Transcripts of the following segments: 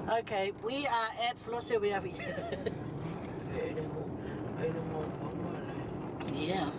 Okay, we are at Flossie. We are yeah.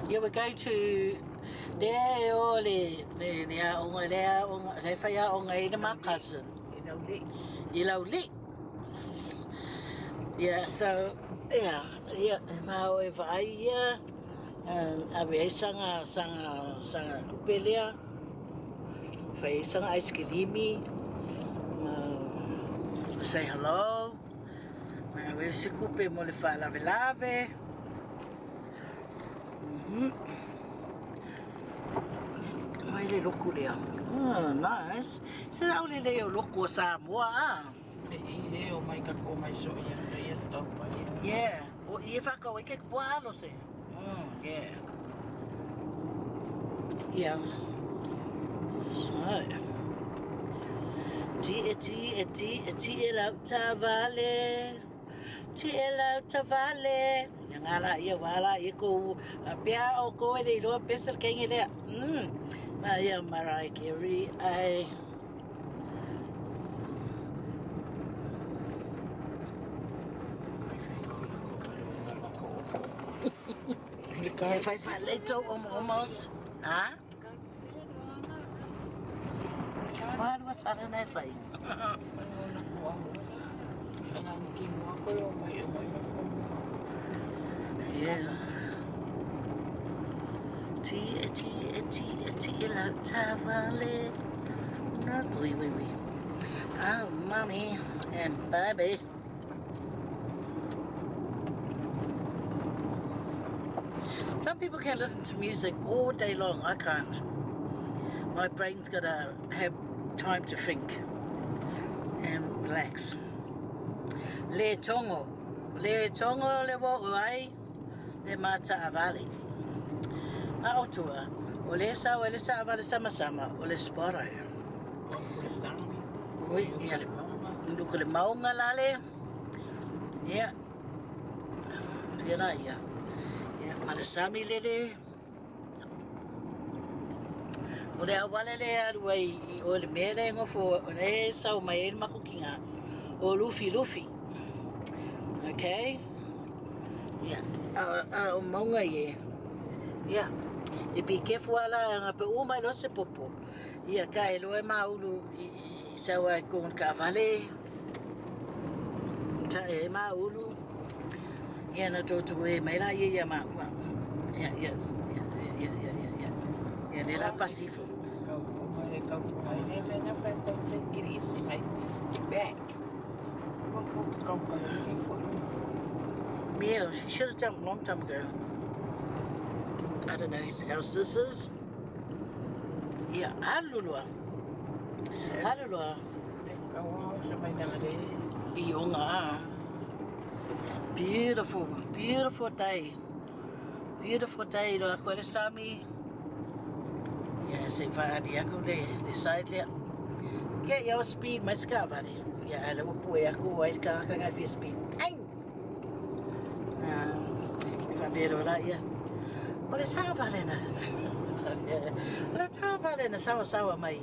Yeah, we're going to there o le whaia o ngai na my cousin. Lauli'I. Yeah, so yeah, mau e vaia ave sanga kupelia. Faye sanga ice creamy. Say hello. We se kupe mo le fa lave. Mai le loko lea. Oh, nice. Se au le leo loko Samoa. Leo mai ka ko mai so ia stop pa ia. Yeah. O ia fa ko ke poalo se. Yeah. Yeah. So. Ti e lau tavale. Ti e lau tavale. Yang ala ia wala ia ko pia o ko ele lo pesa kengi le. Ia Mariah Carey ai. If I find little almost, huh? What's that in that fight? Yeah. Ti la tavale. Not we. Oh, mommy and baby. Some people can listen to music all day long. I can't. My brain's got to have time to think and relax. Le tongo le wo uai le mata avali. A otua o le sa avali sama o le sporo. Oi, ia le maunga lale. Yeah. Tira ia. Malasami lele o le awale le aruai o le mele ngofo o le sau mai e makukinga o lufi okay o maunga ye be careful ala nga pe uma lo se popo ka e loe maulu I sawa kon ka vale ta e maulu na toto e mai la ia ma yes nera Pacífico Mio, she should have jumped a long time ago. I don't know whose house this is. Yeah, halulua. Ionga. Beautiful day. Beautiful day, lo ako le sami. Yeah, se va di ako le side le. Get your speed, mas ka vale. Yeah, le po ako ai ka nga fi speed. Ai. Va bero la ya. Ole sa vale na. Le ta vale na sawa mai.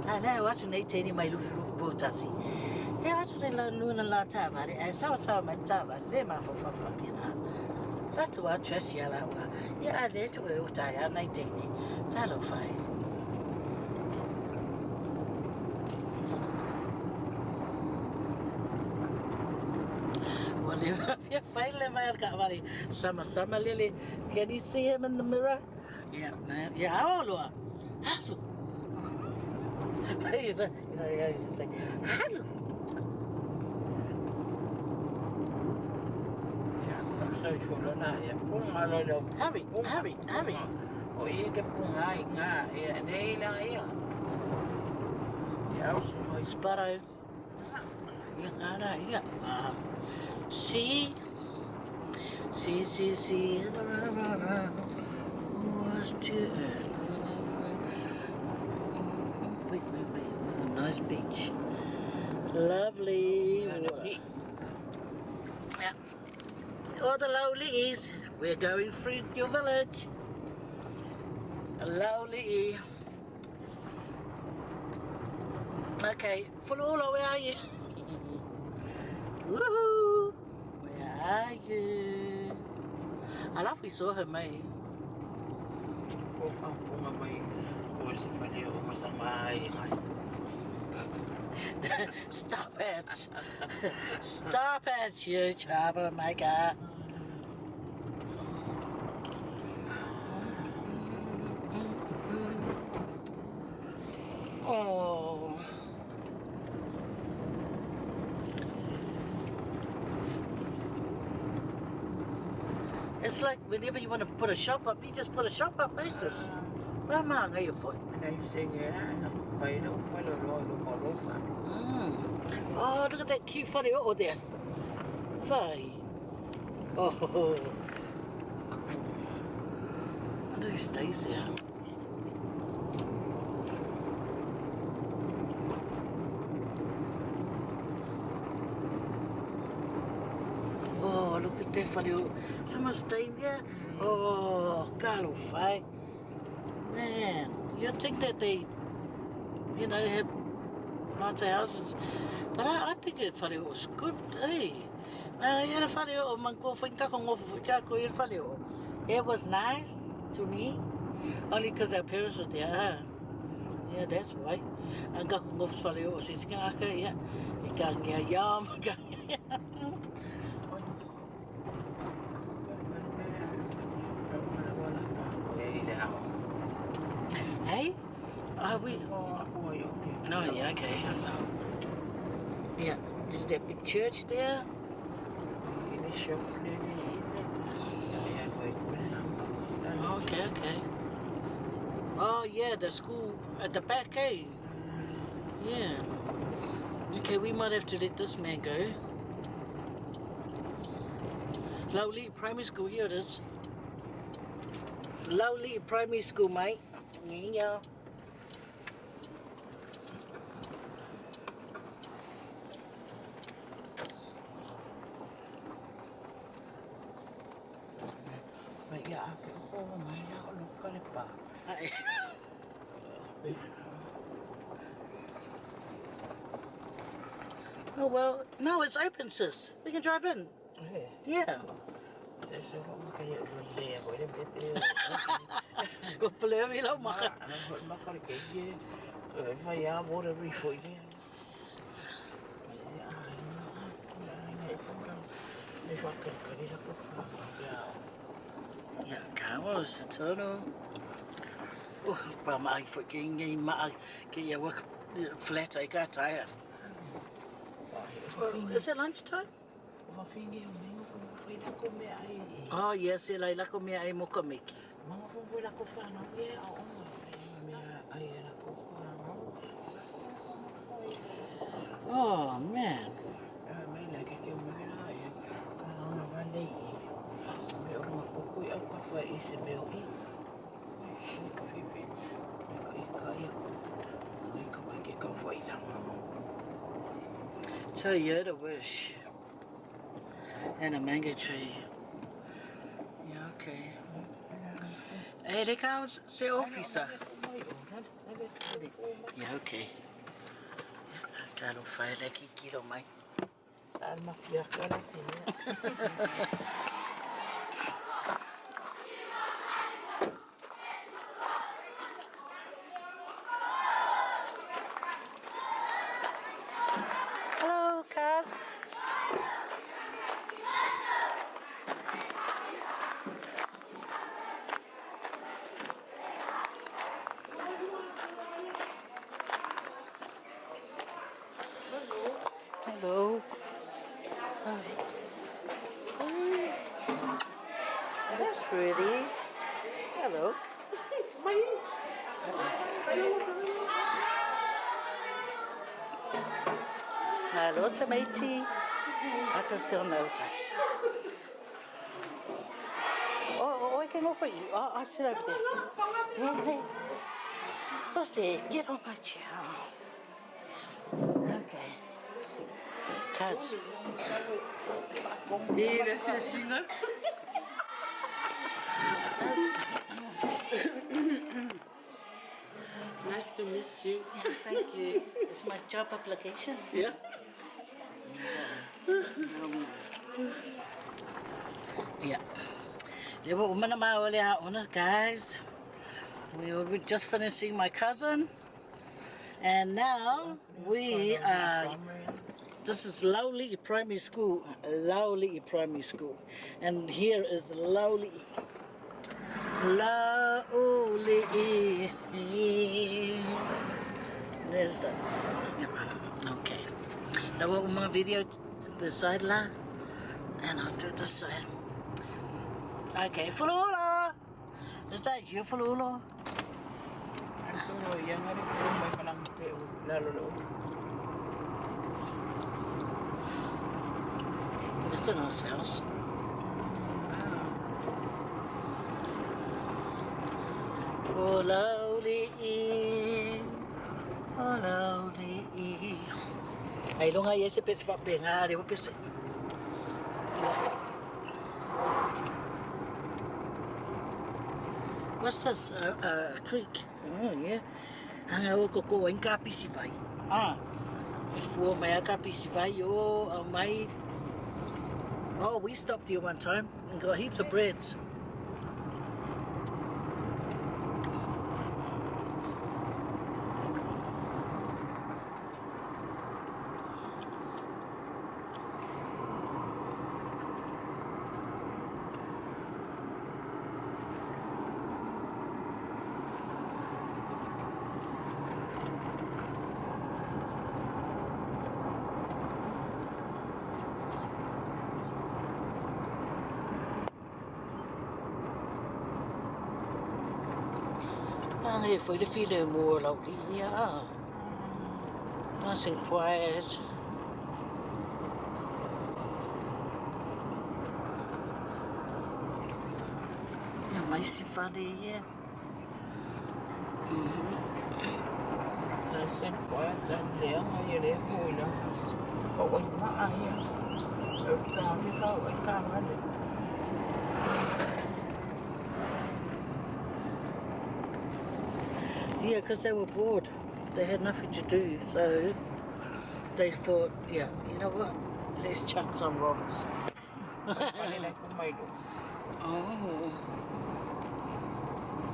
Na watu nei teni mai lufu potasi. Yeah, I just like Luna La Tavali, and so my Tavali, they might for Flapina. That's what Chess Yala. Yeah, I let you tie out 19. Talofy. Well, if you finally Valley, Summer Lily, can you see him in the mirror? Yeah, hello. Hello. Hurry. O ia ke punga I ngā ia nei la ia. Ia Sparrow. Yeah. See. Wait. Nice beach. Lovely. Yeah. All the Lauli'Is, we're going through your village. Lauli'I. Okay, Fulula, where are you? Woohoo! Where are you? I love we saw her, mate. Stop it! Stop it, you troublemaker! Oh. It's like whenever you want to put a shop up, you just put a shop up, basis. Mama, ngay your foot. Oh, look at that cute funny over there. Faye. Oh. I wonder who stays there. Oh, look at that funny. Someone's staying there. Oh, Carlo Faye. Man, you'd think that they, have lots of houses. But I think it was good, eh? It was nice to me. Only because our parents were there. Yeah, that's why. Ang kakungofs faleo sis nga kaya. Ikang yam. Hey? Are we? Oh, yeah, okay. Yeah, is that big church there? Okay, okay. Oh, yeah, the school at the back, eh? Yeah. Okay, we might have to let this man go. Lauli'I Primary School, here it is. Lauli'I Primary School, mate. Yeah. Oh well, no, it's open, sis. We can drive in. Yeah. Yeah, camera is the tunnel. Oh, but my fucking get your work flat. I got tired. Is it lunchtime? Oh yes, I like me ay mo kamiki. Oh man. Tell you the wish. And a mango tree. Yeah, okay. Hey, they can't say officer. Yeah, okay. Claro, fai lagi kilo mai. Hello, Kaz. Hello. Sorry. That's pretty. Hello. Hello, tomato. I can see on the other side. Oh, I can offer you. Oh, I'll sit over there. Hey. What's it? Get on my chair. Okay. Cuz. Hey, that's a singer. you. Thank you. It's my job application. Yeah. Yeah. Lewa umana maole haona, guys. We were just finishing my cousin. And now we are, this is Lauli'I Primary School. Lauli'I Primary School. And here is Lauli'I. Lauli'I. There's the, okay. Now what my video beside la, and I'll do this side. Okay, Fulula. Is that you, Fulula? Ito, yan nga rin po, may malangke, lalo loob. That's a nice house. Oh, Lauli'I. Oh, Lauli'I. Ay, lo nga yes, pes fa penga, di ba pes. What's this? Creek. Oh, yeah. Hanga o koko en kapisi vai. Ah. If for my kapisi vai o my. Oh, we stopped here one time and got heaps of breads. Hey, for the feeling more lovely, yeah. Nice and quiet. Yeah, nice funny, yeah. Nasa kuat sa liang, ay liang mo lang. Kaway na ay. Kami kaway kaman. Yeah, because they were bored. They had nothing to do, so they thought, yeah, you know what? Let's chuck some rocks. Oh.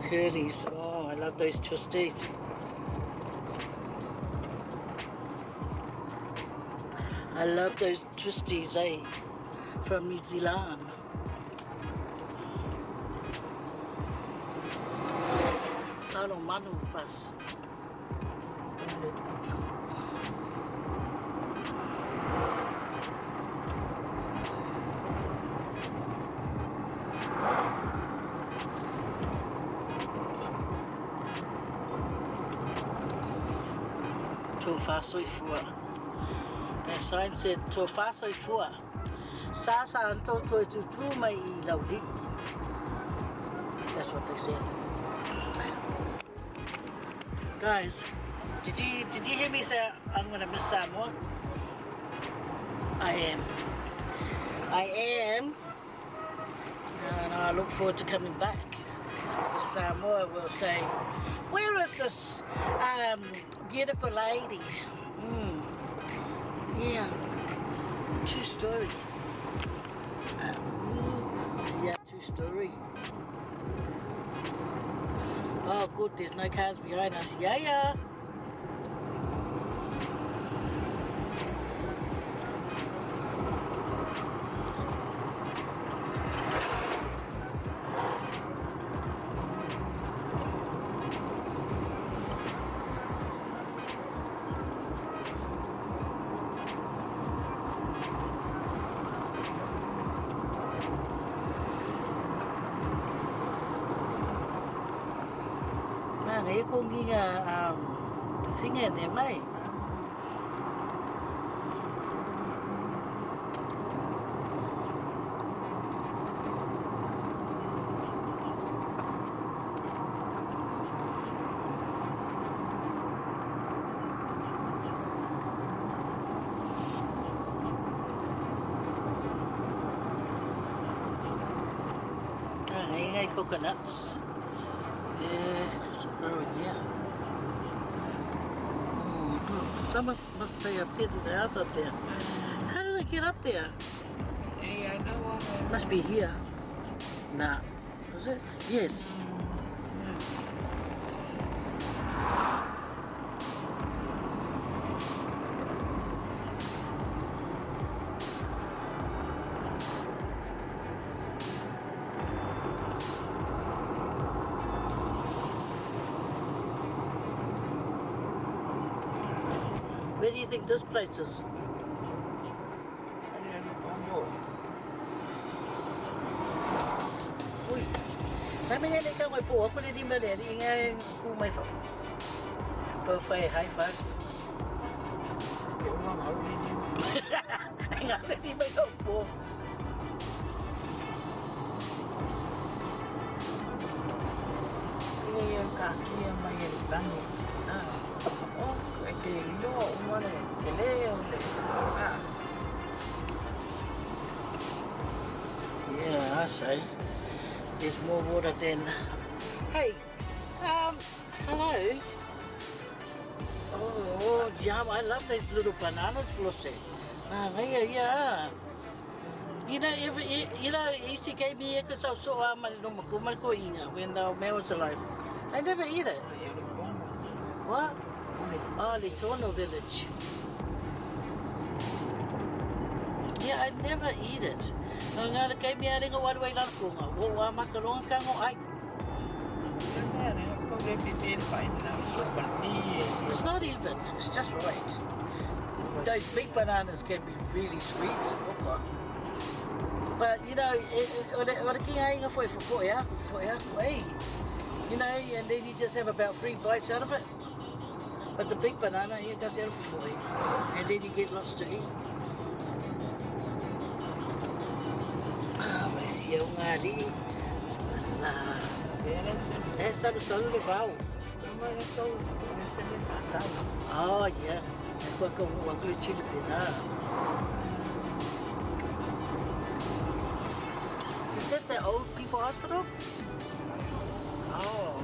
Curlies. Oh, I love those twisties. I love those twisties, eh? From New Zealand. Talo manu pas. Too fast sweet for. That sign said too fast sweet for. Sasa anto tu mai Lauli'I. That's what they said. Guys, did you hear me say I'm gonna miss Samoa? I am, and I look forward to coming back. Samoa will say, "Where is this beautiful lady?" Yeah, true story. Yeah, true story. Oh, good, there's no cars behind us. Yeah. Ngayon kung singin may. Coconuts. Yeah, it's growing here. Someone must stay up there. There's a house up there. How do they get up there? Hey, I know what. Must be here. Nah. Was it? Yes. Where do you think this place is? Ui. Kami nga ikaw may po. Ako na di madali nga kung may Faye, high five. Ay nga, di may po. Kaya yung kaki yung may isang. Oh, kaya yung umano yung kileo. Yeah, I say. There's more water than... Hey, hello. Oh, yum, I love these little bananas, Flossie. Yeah. You know, Isi gave me a because I saw when Mel was alive. I never eat it. What? Oh, Litono village. Yeah, I never eat it. Nga kay mi ari nga walway lang ko nga. Wa makalong ka ngo ay. It's not even. It's just right. Those big bananas can be really sweet. But you know, what king ay nga for ya. Hey. You know, and then you just have about 3 bites out of it. But the big banana, you just have for you. And then you get lots to eat. Siya nga di. Salu-salu ni Pao. Oh, yeah. Wag ko chili pina. Is that the old people hospital? Oh.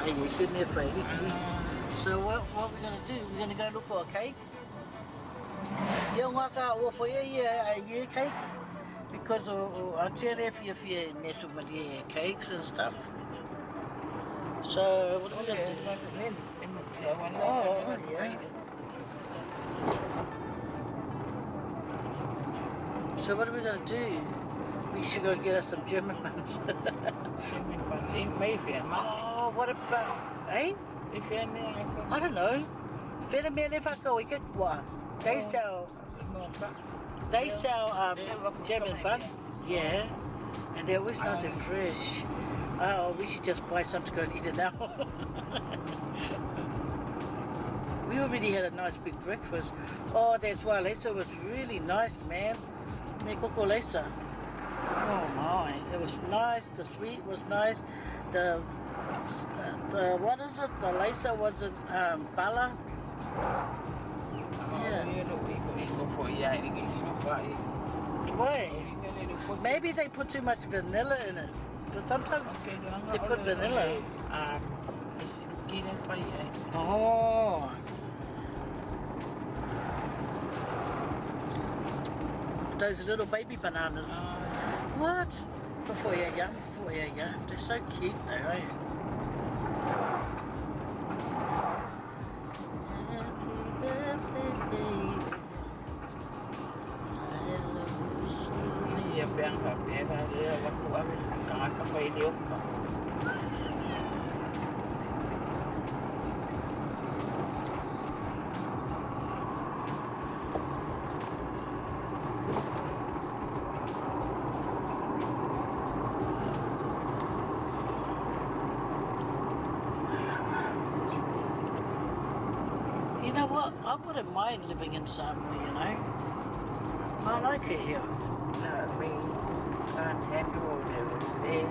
Hey, you're sitting there for eating. So what are we gonna do? We're gonna go look for a cake. You want to offer you a cake because I'll tell you if you mess with my cakes and stuff. So what are we gonna do? Oh, yeah. So what are we gonna do? We should go get us some German buns. Oh, what about, eh? I don't know. They sell German bun. Yeah. And they're always nice and fresh. Oh, we should just buy some to go and eat it now. We already had a nice big breakfast. Oh, that's why Lisa was really nice, man. Lisa. Oh my, it was nice. The sweet was nice. The what is it? The Lisa wasn't bala. Yeah. Why? Maybe they put too much vanilla in it. But sometimes they put vanilla. Oh. Those little baby bananas. What? For you, yeah. They're so cute though, eh? You know what? I wouldn't mind living in Samoa, you know. I like it here. Can't handle it.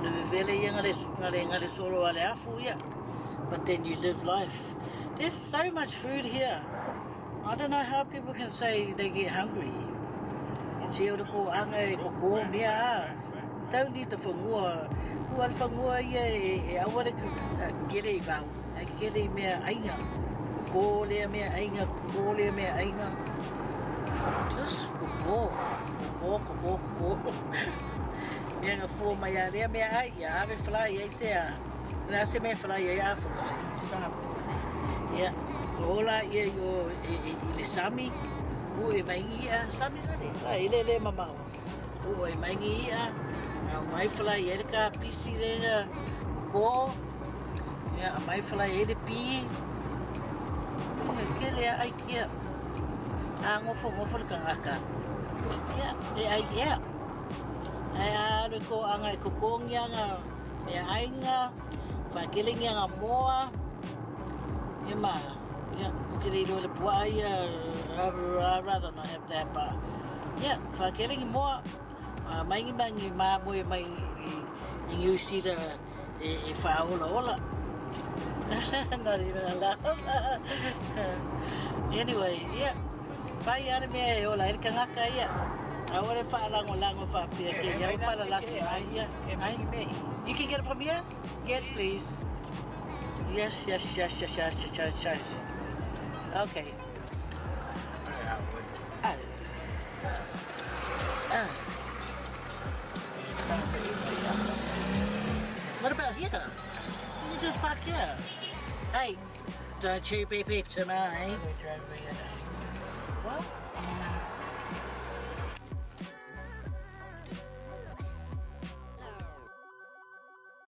ngale solo ale afu ia. But then you live life. There's so much food here. I don't know how people can say they get hungry. Si ora ko anga e ko mea. Don't need the whangua. Kua whangua ia e aware ku gere I vau. E gere mea ainga. Ko lea mea ainga, ko lea mea ainga. Just ko. Mea ngā fua mai a lea mea ai, ia ave whalai ai sea. Nā se mea whalai ai a whakase. Ia, ola ia I le sami, o e maingi ia, sami nare, i le mamau. O e maingi ia, mai whalai e le ka pisi le ko, ia, mai whalai e le pi. Ke lea ai kia. A ngofo le kangaka. Ia, e ai ia. Ai alu ko anga e kokongi anga e ainga, whakelingi anga moa. Ia maa, ia, uke reiro le pua ia, I'd rather not have that, but yeah, whakelingi moa, maingi maa moe mai I New Zealand e whaola ola. Not even allowed. Anyway, yeah, whai ane mea e ola, ele kangaka ia. Aore whaalango whapia ke iau para lasi mai ia. You can get it from here? Yes, please. Yes. Okay. What about here? You just park here. Hey, don't you be peep to me. What?